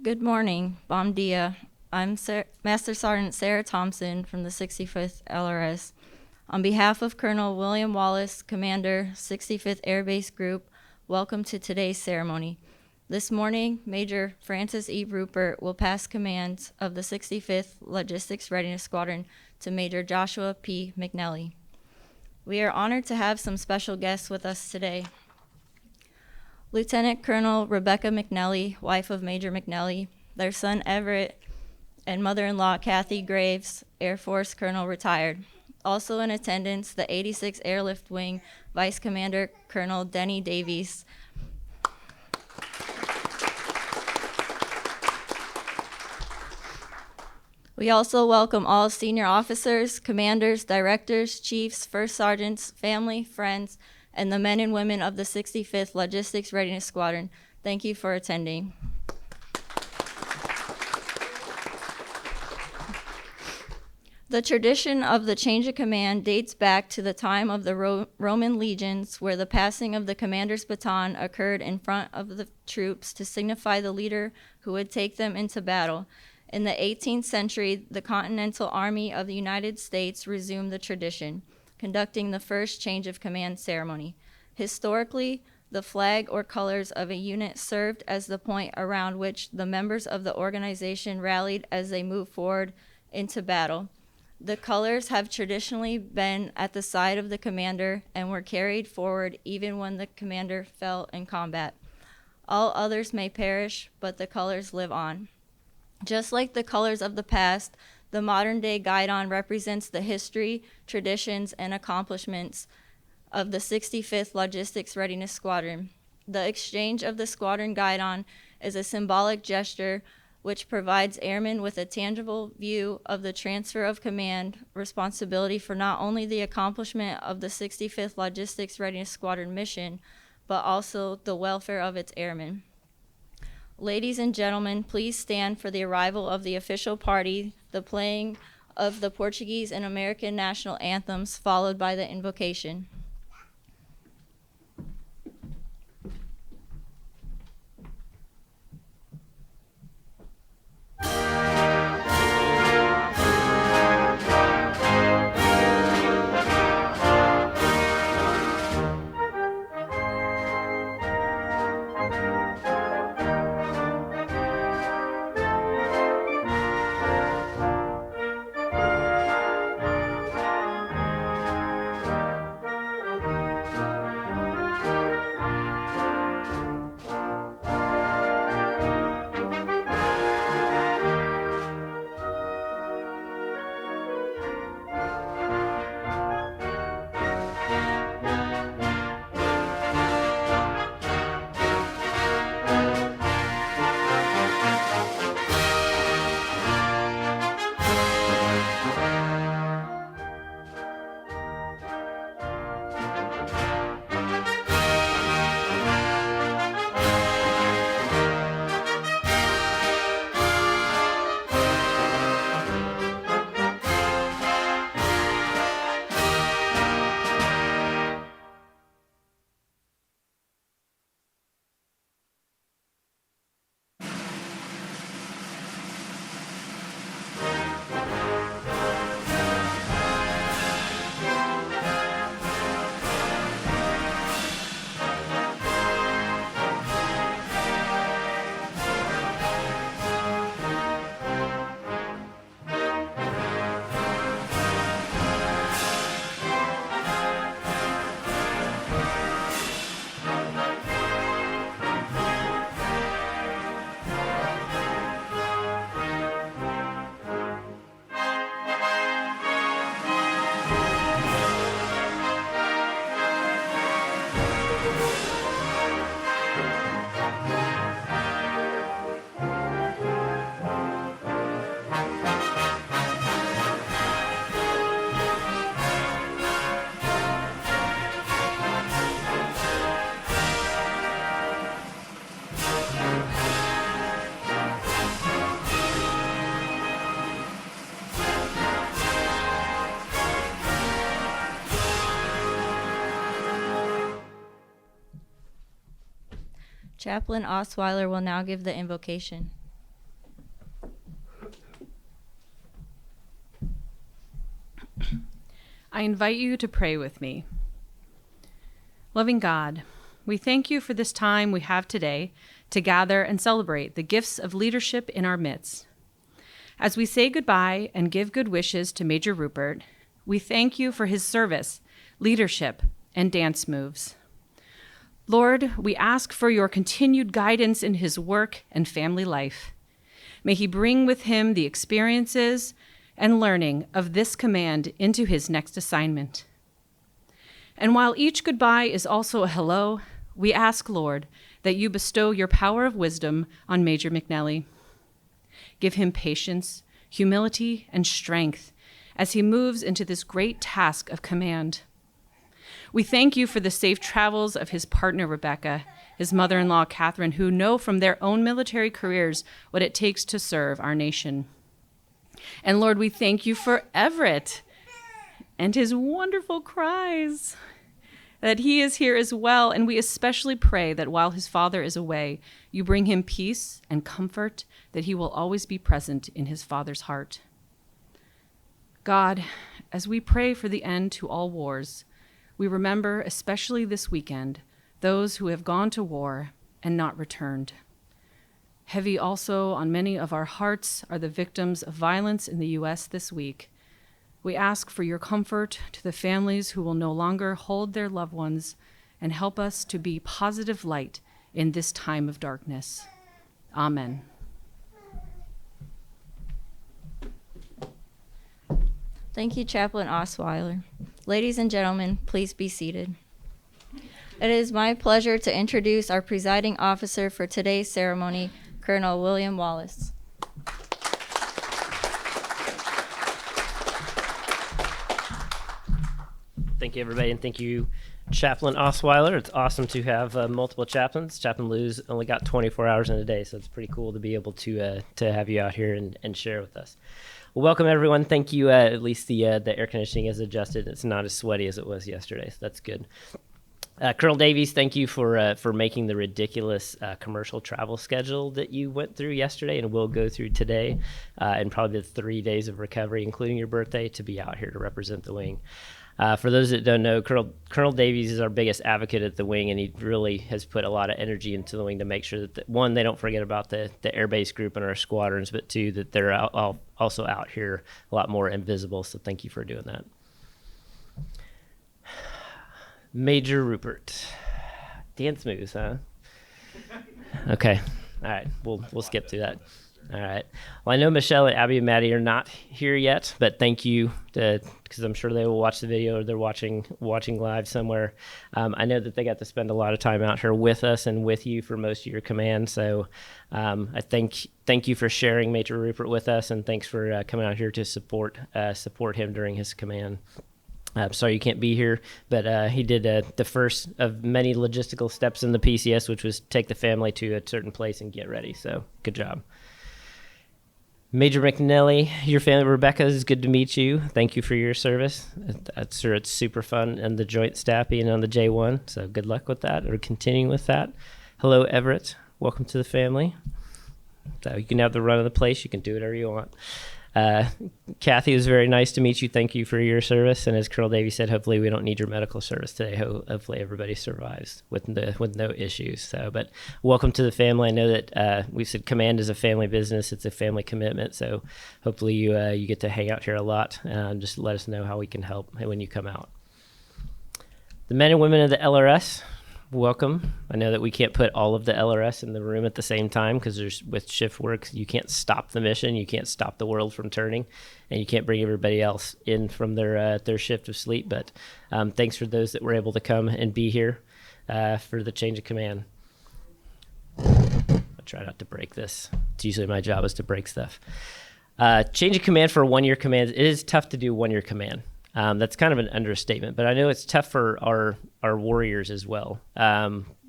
Good morning, Bom dia. I'm Master Sergeant Sarah Thompson from the 65th LRS. On behalf of Colonel William Wallace, Commander, 65th Air Base Group, welcome to today's ceremony. This morning, Major Francis E. Rupert will pass command of the 65th Logistics Readiness Squadron to Major Joshua P. McNelly. We are honored to have some special guests with us today. Lieutenant Colonel Rebecca McNelly, wife of Major McNelly, their son Everett, and mother-in-law Kathy Graves, Air Force Colonel retired. Also in attendance, the 86th Airlift Wing Vice Commander Colonel Denny Davies. We also welcome all senior officers, commanders, directors, chiefs, first sergeants, family, friends, and the men and women of the 65th Logistics Readiness Squadron. Thank you for attending. The tradition of the change of command dates back to the time of the Roman legions, where the passing of the commander's baton occurred in front of the troops to signify the leader who would take them into battle. In the 18th century, the Continental Army of the United States resumed the tradition, conducting the first change of command ceremony. Historically, the flag or colors of a unit served as the point around which the members of the organization rallied as they moved forward into battle. The colors have traditionally been at the side of the commander and were carried forward even when the commander fell in combat. All others may perish, but the colors live on. Just like the colors of the past, the modern-day guidon represents the history, traditions, and accomplishments of the 65th Logistics Readiness Squadron. The exchange of the squadron guidon is a symbolic gesture which provides airmen with a tangible view of the transfer of command responsibility for not only the accomplishment of the 65th Logistics Readiness Squadron mission, but also the welfare of its airmen. Ladies and gentlemen, please stand for the arrival of the official party, the playing of the Portuguese and American national anthems, followed by the invocation. Chaplain Osweiler will now give the invocation. I invite you to pray with me. Loving God, we thank you for this time we have today to gather and celebrate the gifts of leadership in our midst. As we say goodbye and give good wishes to Major Rupert, we thank you for his service, leadership, and dance moves. Lord, we ask for your continued guidance in his work and family life. May he bring with him the experiences and learning of this command into his next assignment. And while each goodbye is also a hello, we ask, Lord, that you bestow your power of wisdom on Major McNelly. Give him patience, humility, and strength as he moves into this great task of command. We thank you for the safe travels of his partner, Rebecca, his mother-in-law, Catherine, who know from their own military careers what it takes to serve our nation. And Lord, we thank you for Everett and his wonderful cries, that he is here as well. And we especially pray that while his father is away, you bring him peace and comfort, that he will always be present in his father's heart. God, as we pray for the end to all wars, we remember, especially this weekend, those who have gone to war and not returned. Heavy also on many of our hearts are the victims of violence in the U.S. this week. We ask for your comfort to the families who will no longer hold their loved ones, and help us to be positive light in this time of darkness. Amen. Thank you, Chaplain Osweiler. Ladies and gentlemen, please be seated. It is my pleasure to introduce our presiding officer for today's ceremony, Colonel William Wallace. Thank you, everybody, and thank you, Chaplain Osweiler. It's awesome to have multiple chaplains. Chaplain Lou's only got 24 hours in a day, so it's pretty cool to be able to have you out here and share with us. Well, welcome, everyone. Thank you. At least the air conditioning is adjusted. It's not as sweaty as it was yesterday, so that's good. Colonel Davies, thank you for making the ridiculous commercial travel schedule that you went through yesterday and will go through today, and probably the 3 days of recovery, including your birthday, to be out here to represent the wing. For those that don't know, Colonel Davies is our biggest advocate at the wing, and he really has put a lot of energy into the wing to make sure that, one, they don't forget about the air base group and our squadrons, but two, that they're also out here a lot more invisible, so thank you for doing that. Major Rupert. Dance moves, huh? Okay. All right. We'll skip through that. All right. Well, I know Michelle and Abby and Maddie are not here yet, but thank you, because I'm sure they will watch the video or they're watching live somewhere. I know that they got to spend a lot of time out here with us and with you for most of your command. So I thank you for sharing Major Rupert with us, and thanks for coming out here to support him during his command. I'm sorry you can't be here, but he did the first of many logistical steps in the PCS, which was take the family to a certain place and get ready. So good job. Major McNelly, your family, Rebecca, it's good to meet you. Thank you for your service. I'm sure it's super fun and the joint staff being on the J1, so good luck with that, or continuing with that. Hello, Everett. Welcome to the family. So you can have the run of the place. You can do whatever you want. Kathy, it was very nice to meet you. Thank you for your service. And as Colonel Davies said, hopefully we don't need your medical service today. Hopefully everybody survives with no issues. So, but welcome to the family. I know that we said command is a family business. It's a family commitment. So hopefully you get to hang out here a lot. Just let us know how we can help when you come out. The men and women of the LRS, welcome. I know that we can't put all of the LRS in the room at the same time because with shift work, you can't stop the mission, you can't stop the world from turning, and you can't bring everybody else in from their shift of sleep. But thanks for those that were able to come and be here for the change of command. I'll try not to break this. It's usually my job is to break stuff. Change of command for a one-year command. It is tough to do one-year command. That's kind of an understatement, but I know it's tough for our warriors as well.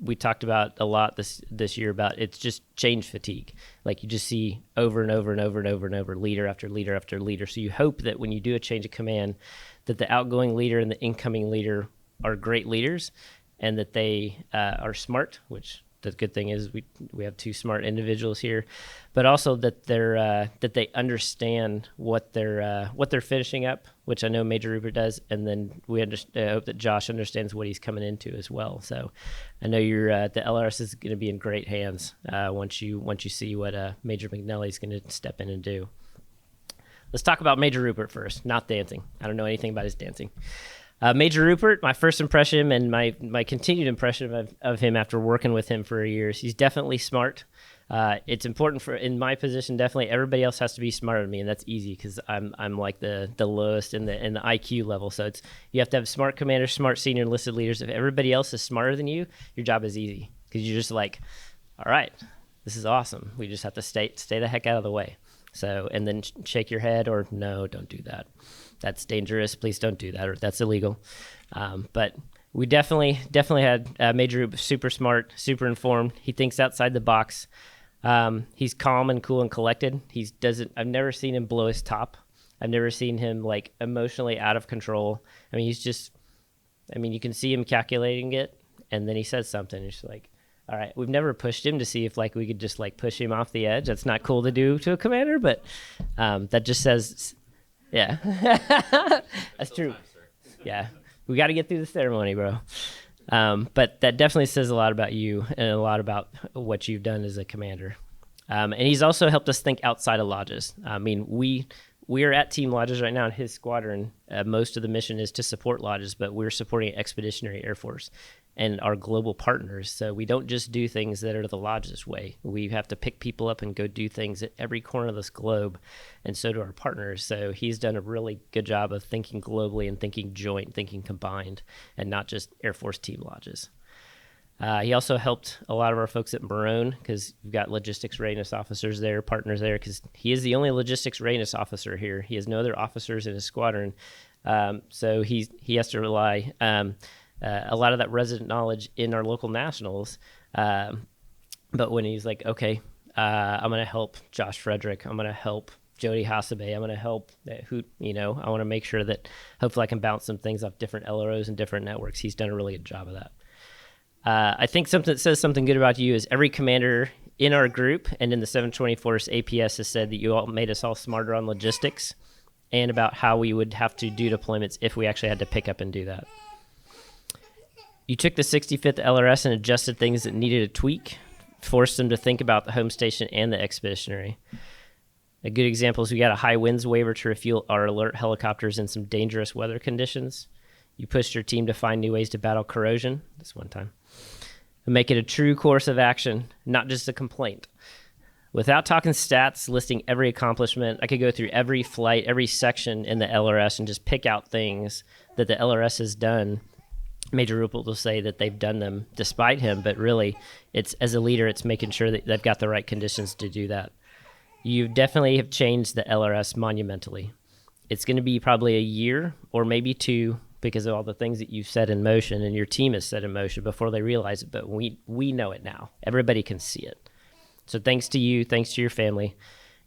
We talked about a lot this year about it's just change fatigue. Like you just see over and over and over and over and over, leader after leader after leader. So you hope that when you do a change of command, that the outgoing leader and the incoming leader are great leaders, and that they are smart, which the good thing is we have two smart individuals here, but also that they understand what they're finishing up, which I know Major Rupert does, and then I hope that Josh understands what he's coming into as well. So I know the LRS is going to be in great hands once you see what Major McNally is going to step in and do. Let's talk about Major Rupert first, not dancing. I don't know anything about his dancing. Major Rupert, my first impression and my continued impression of him after working with him for years, he's definitely smart. It's important in my position, definitely everybody else has to be smarter than me, and that's easy because I'm like the lowest in the IQ level. So you have to have smart commanders, smart senior enlisted leaders. If everybody else is smarter than you, your job is easy because you're just like, all right, this is awesome. We just have to stay the heck out of the way. So, and then shake your head or no, don't do that. That's dangerous. Please don't do that, or that's illegal. But we definitely had Major Rupert, super smart, super informed. He thinks outside the box. He's calm and cool and collected. I've never seen him blow his top. I've never seen him like emotionally out of control. I mean, you can see him calculating it, and then he says something. It's like, all right, we've never pushed him to see if like we could just like push him off the edge. That's not cool to do to a commander, but that just says, yeah, that's true. Yeah, we got to get through the ceremony, bro. But that definitely says a lot about you and a lot about what you've done as a commander. And he's also helped us think outside of lodges. I mean, we are at Team Lodges right now in his squadron. Most of the mission is to support lodges, but we're supporting Expeditionary Air Force and our global partners. So we don't just do things that are the lodges way. We have to pick people up and go do things at every corner of this globe, and so do our partners. So he's done a really good job of thinking globally and thinking joint, thinking combined, and not just Air Force Team Lodges. He also helped a lot of our folks at Morone because we've got logistics readiness officers there, partners there, because he is the only logistics readiness officer here. He has no other officers in his squadron. So he has to rely a lot of that resident knowledge in our local nationals. But when he's like, okay, I'm going to help Josh Frederick, I'm going to help Jody Hasebe, I'm going to help I want to make sure that hopefully I can bounce some things off different LROs and different networks. He's done a really good job of that. I think something that says something good about you is every commander in our group and in the 724th APS has said that you all made us all smarter on logistics and about how we would have to do deployments if we actually had to pick up and do that. You took the 65th LRS and adjusted things that needed a tweak, forced them to think about the home station and the expeditionary. A good example is we got a high winds waiver to refuel our alert helicopters in some dangerous weather conditions. You pushed your team to find new ways to battle corrosion, this one time, and make it a true course of action, not just a complaint. Without talking stats, listing every accomplishment, I could go through every flight, every section in the LRS and just pick out things that the LRS has done. Major Rupert will say that they've done them despite him, but really, it's as a leader, it's making sure that they've got the right conditions to do that. You definitely have changed the LRS monumentally. It's going to be probably a year or maybe two because of all the things that you've set in motion and your team has set in motion before they realize it, but we know it now. Everybody can see it. So thanks to you, thanks to your family.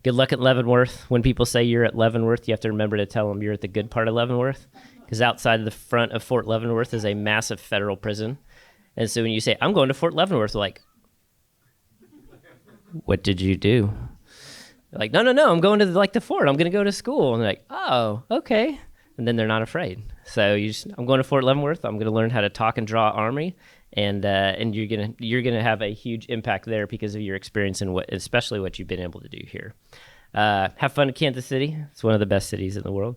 Good luck at Leavenworth. When people say you're at Leavenworth, you have to remember to tell them you're at the good part of Leavenworth, because outside of the front of Fort Leavenworth is a massive federal prison. And so when you say, I'm going to Fort Leavenworth, they're like, what did you do? They're like, no, I'm going to the fort. I'm going to go to school. And they're like, oh, okay. And then they're not afraid. So I'm going to Fort Leavenworth. I'm going to learn how to talk and draw army, and you're gonna have a huge impact there because of your experience and especially what you've been able to do here. Have fun in Kansas City. It's one of the best cities in the world.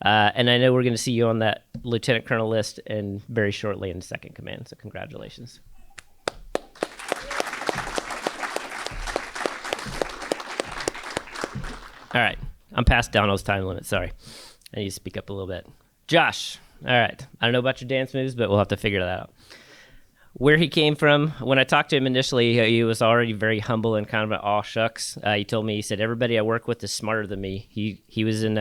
And I know we're going to see you on that lieutenant colonel list and very shortly in second command. So congratulations. All right. I'm past Donald's time limit. Sorry. I need to speak up a little bit. Josh. All right. I don't know about your dance moves, but we'll have to figure that out. Where he came from, when I talked to him initially, he was already very humble and kind of an aw shucks. He told me, he said, everybody I work with is smarter than me. He was in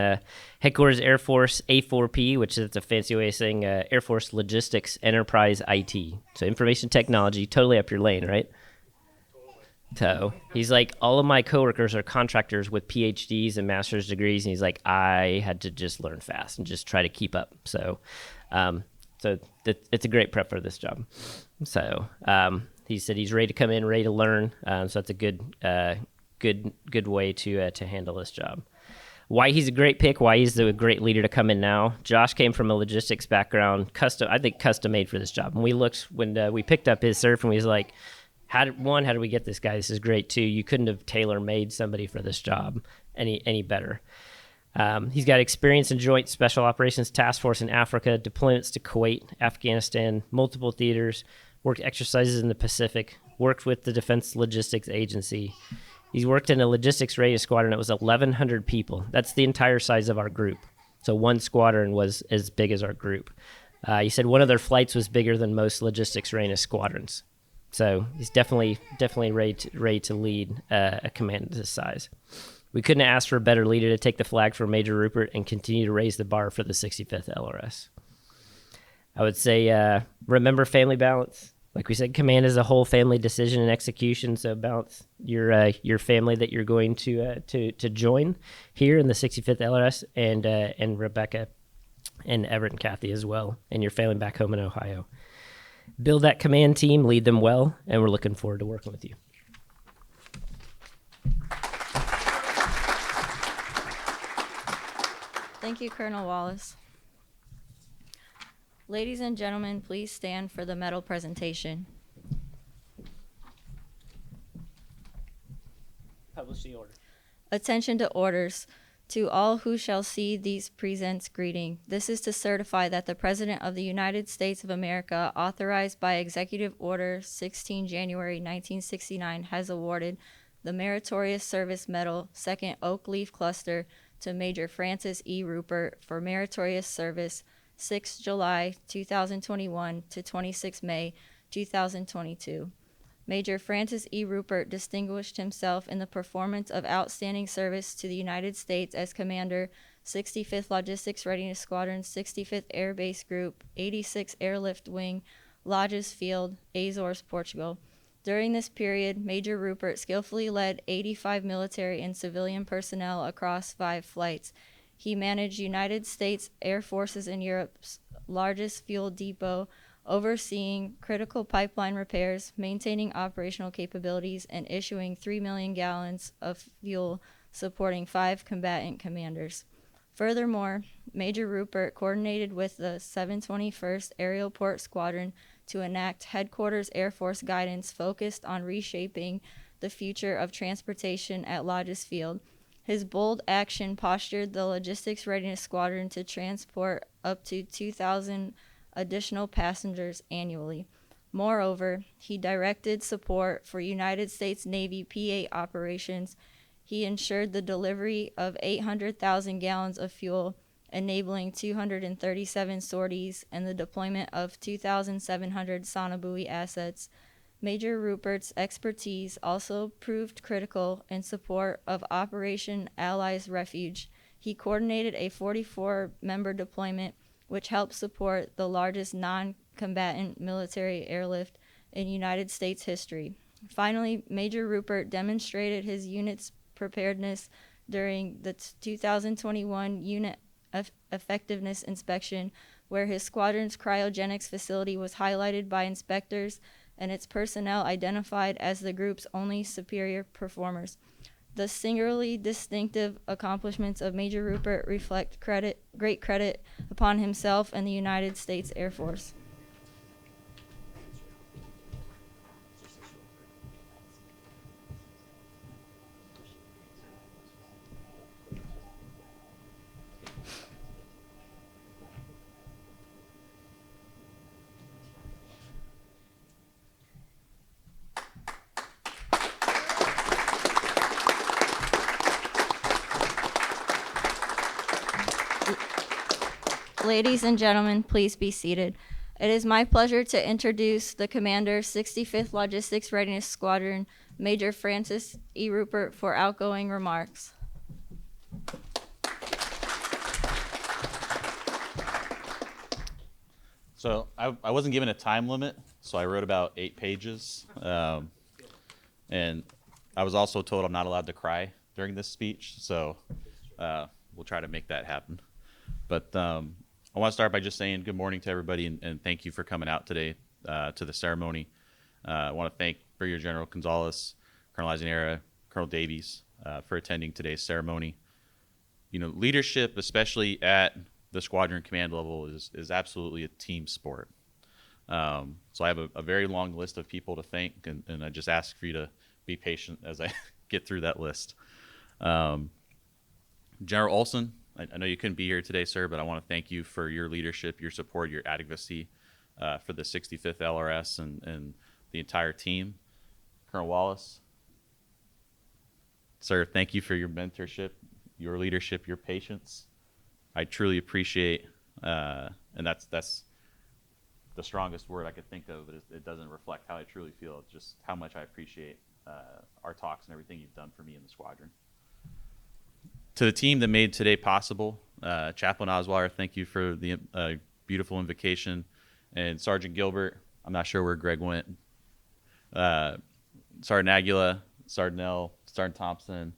Headquarters Air Force A4P, which is a fancy way of saying Air Force Logistics Enterprise IT. So information technology, totally up your lane, right? So he's like, all of my coworkers are contractors with PhDs and master's degrees. And he's like, I had to just learn fast and just try to keep up. So it's a great prep for this job. So He said he's ready to come in, ready to learn. So that's a good way to handle this job. Why he's a great pick, why he's a great leader to come in now. Josh came from a logistics background, custom made for this job. And we looked when we picked up his surf, and we was like, how did we get this guy? This is great too. You couldn't have tailor-made somebody for this job any better. He's got experience in Joint Special Operations Task Force in Africa, deployments to Kuwait, Afghanistan, multiple theaters, worked exercises in the Pacific, worked with the Defense Logistics Agency. He's worked in a logistics Readiness Squadron that was 1,100 people. That's the entire size of our group. So one squadron was as big as our group. He said one of their flights was bigger than most logistics Readiness Squadrons. So he's definitely ready to lead a command this size. We couldn't have asked for a better leader to take the flag for Major Rupert and continue to raise the bar for the 65th LRS. I would say remember family balance. Like we said, command is a whole family decision and execution. So balance your family that you're going to join here in the 65th LRS, and Rebecca and Everett and Kathy as well, and your family back home in Ohio. Build that command team, lead them well, and we're looking forward to working with you. Thank you, Colonel Wallace. Ladies and gentlemen, please stand for the medal presentation. Publish the order. Attention to orders. To all who shall see these presents greeting. This is to certify that the President of the United States of America, authorized by Executive Order 16 January 1969, has awarded the Meritorious Service Medal, 2nd Oak Leaf Cluster, to Major Francis E. Rupert for meritorious service, 6 July 2021 to 26 May 2022. Major Francis E. Rupert distinguished himself in the performance of outstanding service to the United States as Commander, 65th Logistics Readiness Squadron, 65th Air Base Group, 86th Airlift Wing, Lodges Field, Azores, Portugal. During this period, Major Rupert skillfully led 85 military and civilian personnel across 5 flights. He managed United States Air Forces in Europe's largest fuel depot, overseeing critical pipeline repairs, maintaining operational capabilities, and issuing 3 million gallons of fuel, supporting 5 combatant commanders. Furthermore, Major Rupert coordinated with the 721st Aerial Port Squadron to enact Headquarters Air Force guidance focused on reshaping the future of transportation at Lodges Field. His bold action postured the Logistics Readiness Squadron to transport up to 2,000 additional passengers annually. Moreover, he directed support for United States Navy P-8 operations. He ensured the delivery of 800,000 gallons of fuel, enabling 237 sorties and the deployment of 2,700 sonobuoy assets. Major Rupert's expertise also proved critical in support of Operation Allies Refuge. He coordinated a 44-member deployment which helped support the largest non-combatant military airlift in United States history. Finally, Major Rupert demonstrated his unit's preparedness during the 2021 unit effectiveness inspection, where his squadron's cryogenics facility was highlighted by inspectors and its personnel identified as the group's only superior performers. The singularly distinctive accomplishments of Major Rupert reflect great credit upon himself and the United States Air Force. Ladies and gentlemen, please be seated. It is my pleasure to introduce the Commander, 65th Logistics Readiness Squadron, Major Francis E. Rupert, for outgoing remarks. So I wasn't given a time limit, so I wrote about 8 pages. And I was also told I'm not allowed to cry during this speech, so we'll try to make that happen. But I want to start by just saying good morning to everybody and thank you for coming out today to the ceremony. I want to thank Brigadier General Gonzalez, Colonel Eisenera, Colonel Davies for attending today's ceremony. You know, leadership, especially at the squadron command level, is absolutely a team sport. So I have a very long list of people to thank, and I just ask for you to be patient as I get through that list. General Olson, I know you couldn't be here today, sir, but I want to thank you for your leadership, your support, your advocacy for the 65th LRS and the entire team. Colonel Wallace, sir, thank you for your mentorship, your leadership, your patience. I truly appreciate, and that's the strongest word I could think of, but it doesn't reflect how I truly feel. It's just how much I appreciate our talks and everything you've done for me in the squadron. To the team that made today possible, Chaplain Osweiler, thank you for the beautiful invocation, and Sergeant Gilbert, I'm not sure where Greg went, Sergeant Aguila, Sergeant Nell, Sergeant Thompson,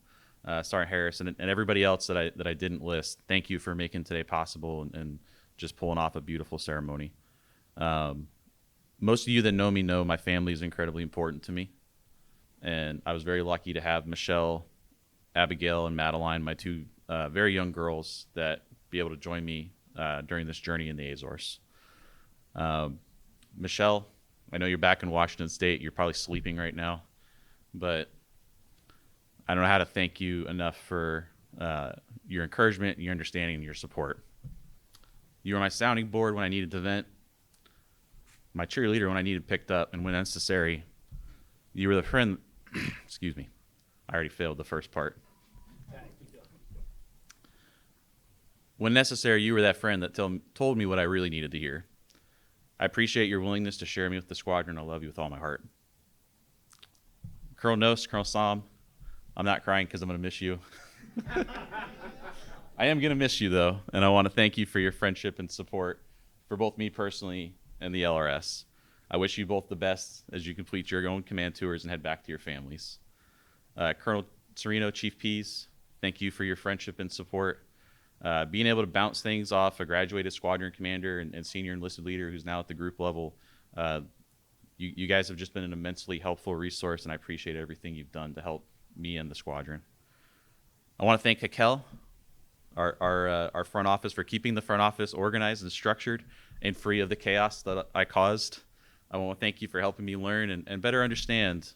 Sergeant Harris, and everybody else that I didn't list. Thank you for making today possible and just pulling off a beautiful ceremony. Most of you that know me know my family is incredibly important to me, and I was very lucky to have Michelle, Abigail, and Madeline, my two very young girls, that be able to join me during this journey in the Azores. Michelle, I know you're back in Washington State. You're probably sleeping right now, but I don't know how to thank you enough for your encouragement, your understanding, and your support. You were my sounding board when I needed to vent, my cheerleader when I needed picked up, and when necessary, you were the friend. Excuse me, I already failed the first part. When necessary, you were that friend that told me what I really needed to hear. I appreciate your willingness to share me with the squadron. I love you with all my heart. Colonel Nos, Colonel Sam, I'm not crying because I'm going to miss you. I am going to miss you, though, and I want to thank you for your friendship and support for both me personally and the LRS. I wish you both the best as you complete your own command tours and head back to your families. Colonel Sereno, Chief Pease, thank you for your friendship and support. Being able to bounce things off a graduated squadron commander and senior enlisted leader who's now at the group level, you guys have just been an immensely helpful resource, and I appreciate everything you've done to help me and the squadron. I want to thank Hakel, our front office, for keeping the front office organized and structured and free of the chaos that I caused. I want to thank you for helping me learn and better understand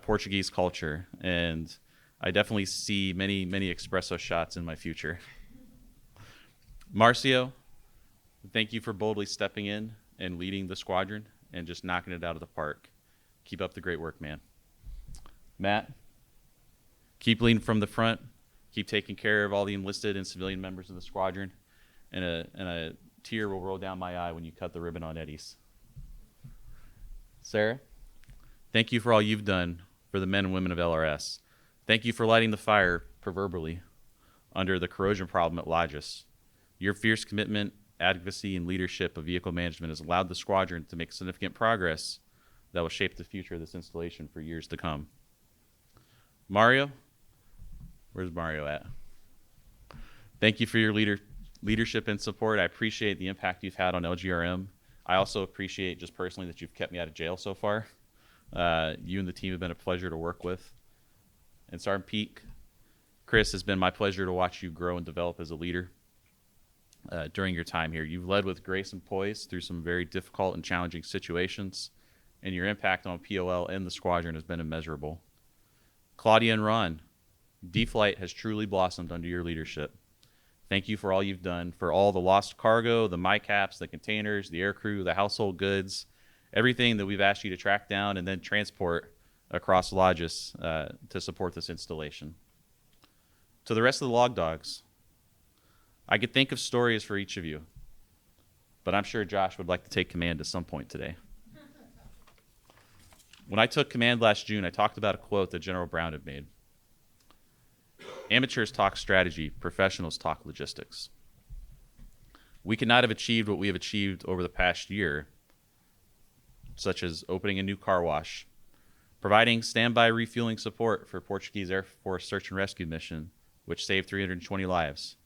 Portuguese culture, and I definitely see many, many espresso shots in my future. Marcio, thank you for boldly stepping in and leading the squadron and just knocking it out of the park. Keep up the great work, man. Matt, keep leading from the front. Keep taking care of all the enlisted and civilian members of the squadron. And a tear will roll down my eye when you cut the ribbon on Eddie's. Sarah, thank you for all you've done for the men and women of LRS. Thank you for lighting the fire, proverbially, under the corrosion problem at Lodges. Your fierce commitment, advocacy, and leadership of vehicle management has allowed the squadron to make significant progress that will shape the future of this installation for years to come. Mario, where's Mario at? Thank you for your leadership and support. I appreciate the impact you've had on LGRM. I also appreciate just personally that you've kept me out of jail so far. You and the team have been a pleasure to work with. And Sergeant Peak, Chris, has been my pleasure to watch you grow and develop as a leader during your time here. You've led with grace and poise through some very difficult and challenging situations, and your impact on POL and the squadron has been immeasurable. Claudia and Ron, D-Flight has truly blossomed under your leadership. Thank you for all you've done, for all the lost cargo, the MICAPs, the containers, the aircrew, the household goods, everything that we've asked you to track down and then transport across Lodges to support this installation. To the rest of the log dogs, I could think of stories for each of you, but I'm sure Josh would like to take command at some point today. When I took command last June, I talked about a quote that General Brown had made. Amateurs talk strategy, professionals talk logistics. We could not have achieved what we have achieved over the past year, such as opening a new car wash, providing standby refueling support for Portuguese Air Force search and rescue mission, which saved 320 lives,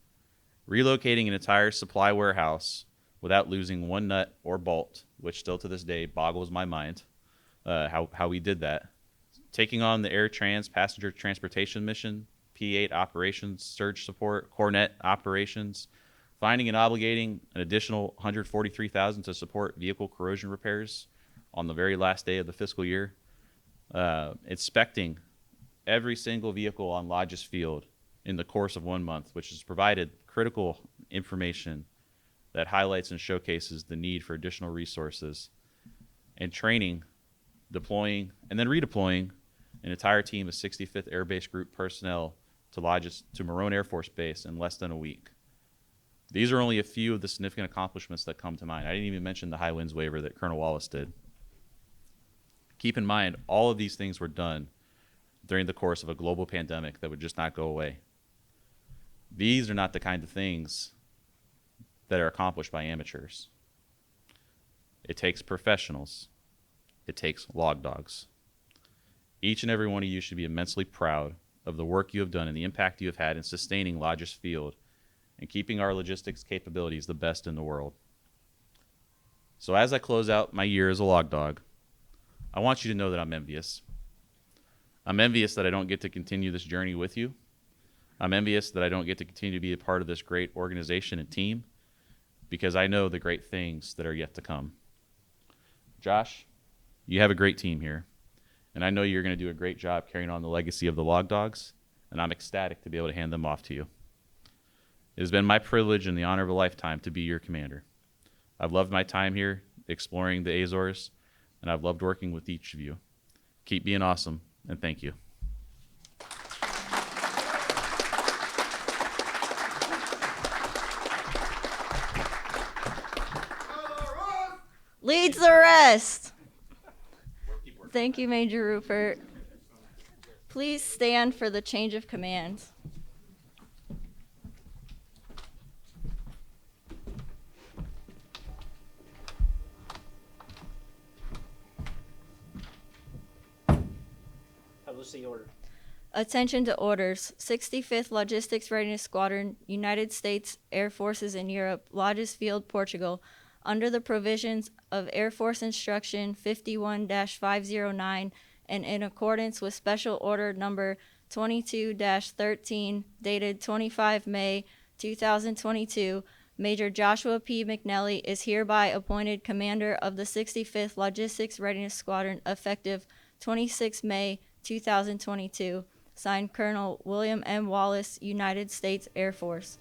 relocating an entire supply warehouse without losing one nut or bolt, which still to this day boggles my mind, how we did that. Taking on the Air Trans Passenger Transportation Mission, P-8 Operations Surge Support, Cornet Operations, finding and obligating an additional $143,000 to support vehicle corrosion repairs on the very last day of the fiscal year, inspecting every single vehicle on Lodge's Field in the course of 1 month, which has provided critical information that highlights and showcases the need for additional resources, and training, deploying, and then redeploying an entire team of 65th Air Base Group personnel to Marone Air Force Base in less than a week. These are only a few of the significant accomplishments that come to mind. I didn't even mention the high winds waiver that Colonel Wallace did. Keep in mind, all of these things were done during the course of a global pandemic that would just not go away. These are not the kind of things that are accomplished by amateurs. It takes professionals. It takes log dogs. Each and every one of you should be immensely proud of the work you have done and the impact you have had in sustaining Lodge's Field and keeping our logistics capabilities the best in the world. So as I close out my year as a log dog, I want you to know that I'm envious. I'm envious that I don't get to continue this journey with you. I'm envious that I don't get to continue to be a part of this great organization and team, because I know the great things that are yet to come. Josh, you have a great team here, and I know you're going to do a great job carrying on the legacy of the Log Dogs, and I'm ecstatic to be able to hand them off to you. It has been my privilege and the honor of a lifetime to be your commander. I've loved my time here exploring the Azores, and I've loved working with each of you. Keep being awesome, and thank you. Leads the rest. Thank you, Major Rupert. Please stand for the change of command. Publish the order. Attention to orders. 65th Logistics Readiness Squadron, United States Air Forces in Europe, Lodge's Field, Portugal, under the provisions of Air Force Instruction 51-509 and in accordance with Special Order Number 22-13, dated 25 May 2022, Major Joshua P. McNelly is hereby appointed Commander of the 65th Logistics Readiness Squadron effective 26 May 2022. Signed, Colonel William M. Wallace, United States Air Force.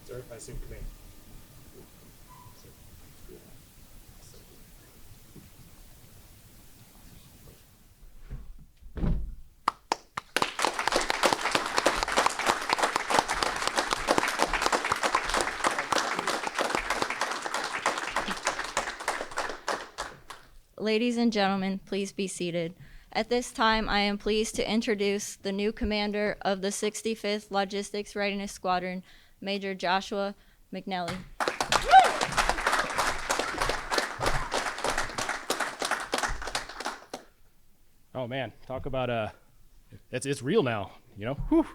Sir, I assume command. Ladies and gentlemen, please be seated. At this time, I am pleased to introduce the new commander of the 65th Logistics Readiness Squadron, Major Joshua McNelly. Oh man, talk about it's real now, you know. Whew.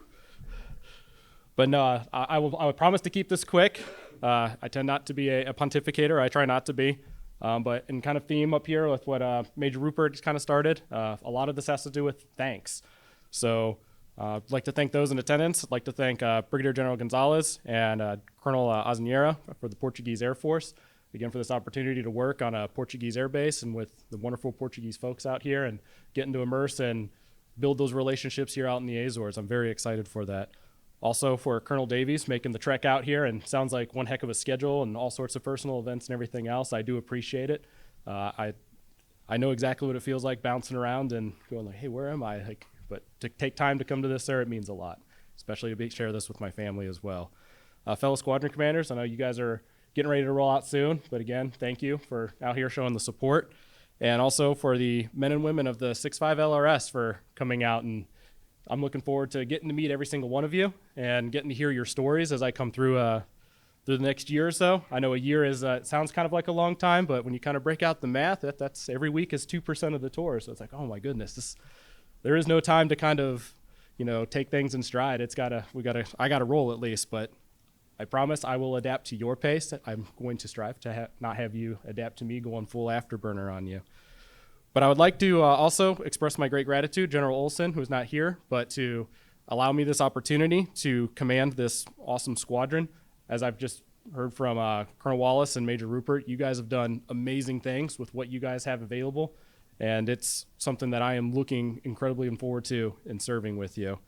But no, I will promise to keep this quick. I tend not to be a pontificator. I try not to be. But in kind of theme up here with what Major Rupert kind of started, a lot of this has to do with thanks. So I'd like to thank those in attendance. I'd like to thank Brigadier General Gonzalez and Colonel Azaniera for the Portuguese Air Force, again, for this opportunity to work on a Portuguese air base and with the wonderful Portuguese folks out here and getting to immerse and build those relationships here out in the Azores. I'm very excited for that. Also for Colonel Davies making the trek out here, and sounds like one heck of a schedule and all sorts of personal events and everything else. I do appreciate it. I know exactly what it feels like bouncing around and going like, hey, where am I? Like, but to take time to come to this, sir, it means a lot, especially to share this with my family as well. Fellow squadron commanders, I know you guys are getting ready to roll out soon, but again, thank you for out here showing the support. and also for the men and women of the 6.5 LRS for coming out. And I'm looking forward to getting to meet every single one of you and getting to hear your stories as I come through the next year or so. I know a year is it sounds kind of like a long time, but when you kind of break out the math, that's every week is 2% of the tour. So it's like, oh my goodness, there is no time to kind of, take things in stride. I gotta roll at least, but I promise I will adapt to your pace. I'm going to strive to not have you adapt to me going full afterburner on you. But I would like to also express my great gratitude, General Olson, who's not here, but to allow me this opportunity to command this awesome squadron. As I've just heard from Colonel Wallace and Major Rupert, you guys have done amazing things with what you guys have available, and it's something that I am looking incredibly forward to in serving with you.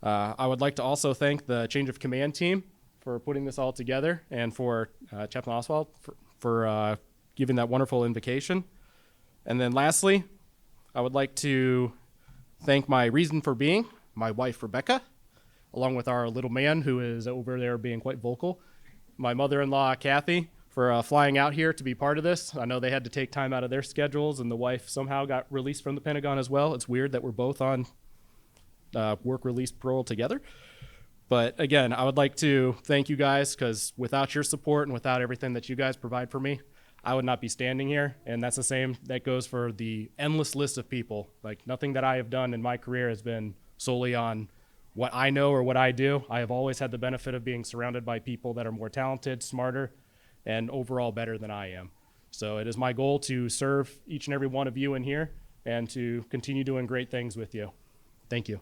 I would like to also thank the Change of Command team for putting this all together, and for Chaplain Oswald for giving that wonderful invocation. And then lastly, I would like to thank my reason for being, my wife Rebecca, along with our little man who is over there being quite vocal, my mother-in-law Kathy, for flying out here to be part of this. I know they had to take time out of their schedules, and the wife somehow got released from the Pentagon as well. It's weird that we're both on work release parole together. But again, I would like to thank you guys, because without your support and without everything that you guys provide for me, I would not be standing here. And that's the same that goes for the endless list of people. Like, nothing that I have done in my career has been solely on what I know or what I do. I have always had the benefit of being surrounded by people that are more talented, smarter, and overall better than I am. So it is my goal to serve each and every one of you in here and to continue doing great things with you. Thank you.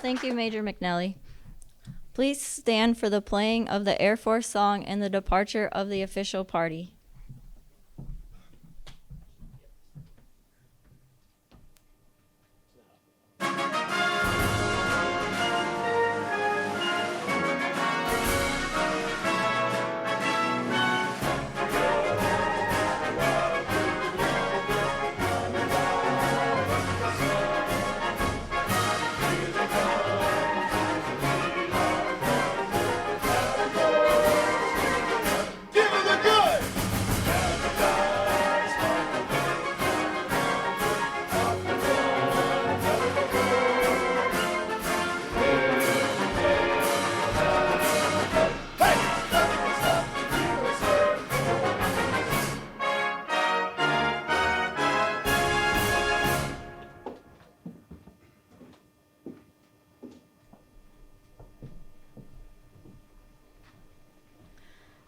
Thank you, Major McNally. Please stand for the playing of the Air Force song and the departure of the official party.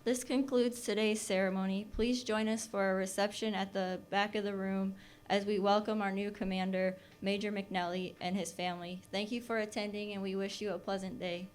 This concludes today's ceremony. Please join us for a reception at the back of the room as we welcome our new commander, Major McNally, and his family. Thank you for attending, and we wish you a pleasant day.